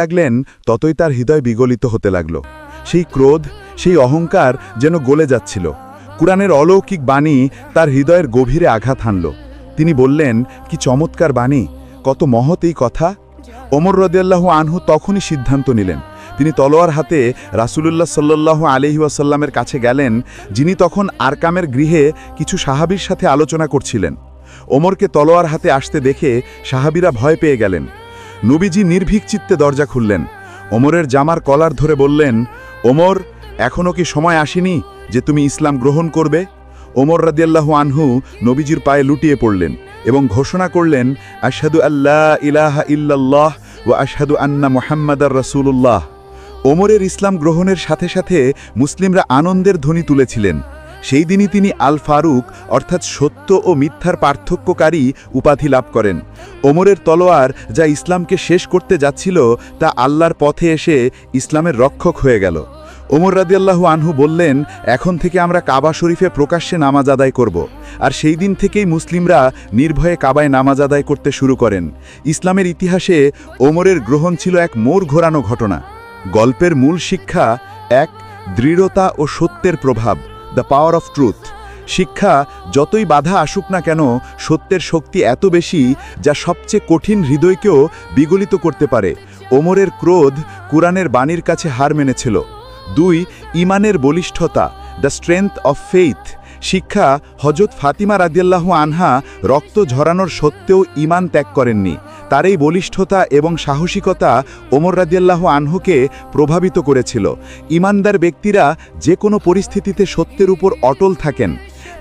লাগলেন ততই তার হৃদয় বিগলিত হতে লাগল। সেই ক্রোধ, সেই অহংকার যেন গলে যাচ্ছিল। কুরআনের অলৌকিক বাণী তার হৃদয়ের গভীরে আঘাত হানল। তিনি বললেন, কি চমৎকার বাণী, কত মহৎ এই কথা। ওমর রাদিয়াল্লাহু আনহু তখনই সিদ্ধান্ত নিলেন। তিনি তলোয়ার হাতে রাসূলুল্লাহ সাল্লাল্লাহু আলাইহি ওয়াসাল্লামের কাছে গেলেন, যিনি তখন আরকামের গৃহে কিছু সাহাবীর সাথে আলোচনা করছিলেন। ওমরকে তলোয়ার হাতে আসতে দেখে সাহাবীরা ভয় পেয়ে গেলেন। নবীজি নির্ভীক চিত্তে দরজা খুললেন। ওমরের জামার কলার ধরে বললেন, ওমর, এখনও কি সময় আসেনি যে তুমি ইসলাম গ্রহণ করবে? ওমর রাদিয়াল্লাহু আনহু নবীজির পায়ে লুটিয়ে পড়লেন এবং ঘোষণা করলেন, আশহাদু আল্লা ইলাহা ইল্লাল্লাহ ওয়া আশহাদু আন্না মুহাম্মাদার রাসূলুল্লাহ। ওমরের ইসলাম গ্রহণের সাথে সাথে মুসলিমরা আনন্দের ধ্বনি তুলেছিলেন। সেই দিনই তিনি আল ফারুক অর্থাৎ সত্য ও মিথ্যার পার্থক্যকারী উপাধি লাভ করেন। ওমরের তলোয়ার যা ইসলামকে শেষ করতে যাচ্ছিল তা আল্লাহর পথে এসে ইসলামের রক্ষক হয়ে গেল। ওমর রাদিয়াল্লাহু আনহু বললেন, এখন থেকে আমরা কাবা শরীফে প্রকাশ্যে নামাজ আদায় করব। আর সেই দিন থেকেই মুসলিমরা নির্ভয়ে কাবায় নামাজ আদায় করতে শুরু করেন। ইসলামের ইতিহাসে ওমরের গ্রহণ ছিল এক মোড় ঘোরানো ঘটনা। গল্পের মূল শিক্ষা এক, দৃঢ়তা ও সত্যের প্রভাব, দ্য পাওয়ার অফ ট্রুথ। শিক্ষা, যতই বাধা আসুক না কেন, সত্যের শক্তি এত বেশি যা সবচেয়ে কঠিন হৃদয়কেও বিগলিত করতে পারে। ওমরের ক্রোধ কুরআনের বাণীর কাছে হার মেনেছিল। 2, ঈমানের বলিষ্ঠতা, দ্য স্ট্রেংথ অফ ফেইথ। শিক্ষা, হযরত ফাতিমা রাদিয়াল্লাহু আনহা রক্ত ঝরানোর সত্ত্বেও ঈমান ত্যাগ করেননি। তার এই বলিষ্ঠতা এবং সাহসিকতা ওমর রাদিয়াল্লাহু আনহুকে প্রভাবিত করেছিল। ঈমানদার ব্যক্তিরা যে কোনো পরিস্থিতিতে সত্যের উপর অটল থাকেন।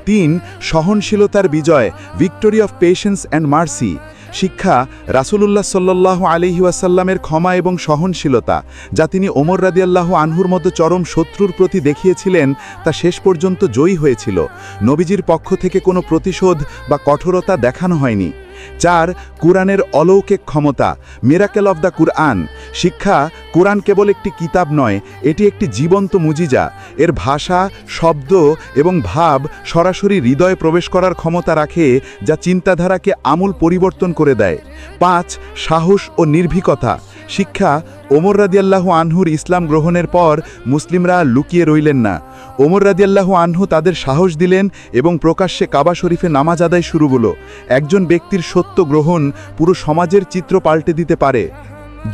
3, সহনশীলতার বিজয়, victory of patience and mercy. শিক্ষা, রাসূলুল্লাহ সাল্লাল্লাহু আলাইহি ওয়াসাল্লামের ক্ষমা এবং সহনশীলতা, যা তিনি ওমর রাদিয়াল্লাহু আনহুর মতো চরম শত্রুর প্রতি দেখিয়েছিলেন, তা শেষ পর্যন্ত জয়ী হয়েছিল। নবীজির পক্ষ থেকে কোনো প্রতিশোধ বা কঠোরতা দেখানো হয়নি। 4, কুরআনের অলৌকিক ক্ষমতা, মিরাকেল অফ দ্য কুরআন। শিক্ষা, কুরআন কেবল একটি কিতাব নয়, এটি একটি জীবন্ত মুজিজা। এর ভাষা, শব্দ এবং ভাব সরাসরি হৃদয়ে প্রবেশ করার ক্ষমতা রাখে, যা চিন্তাধারাকে আমূল পরিবর্তন করে দেয়। 5, সাহস ও নির্ভীকতা। শিক্ষা, ওমর রাদিয়াল্লাহু আনহুর ইসলাম গ্রহণের পর মুসলিমরা লুকিয়ে রইলেন না। ওমর রাদিয়াল্লাহু আনহু তাদের সাহস দিলেন এবং প্রকাশ্যে কাবা শরীফে নামাজ আদায় শুরু হলো। একজন ব্যক্তির সত্য গ্রহণ পুরো সমাজের চিত্র পাল্টে দিতে পারে।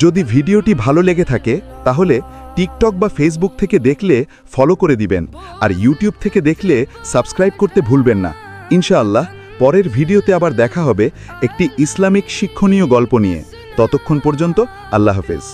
যদি ভিডিওটি ভালো লেগে থাকে তাহলে টিকটক বা ফেসবুক থেকে দেখলে ফলো করে দিবেন, আর ইউটিউব থেকে দেখলে সাবস্ক্রাইব করতে ভুলবেন না। ইনশাআল্লাহ পরের ভিডিওতে আবার দেখা হবে একটি ইসলামিক শিক্ষণীয় গল্প নিয়ে। ততক্ষণ পর্যন্ত আল্লাহ হাফেজ।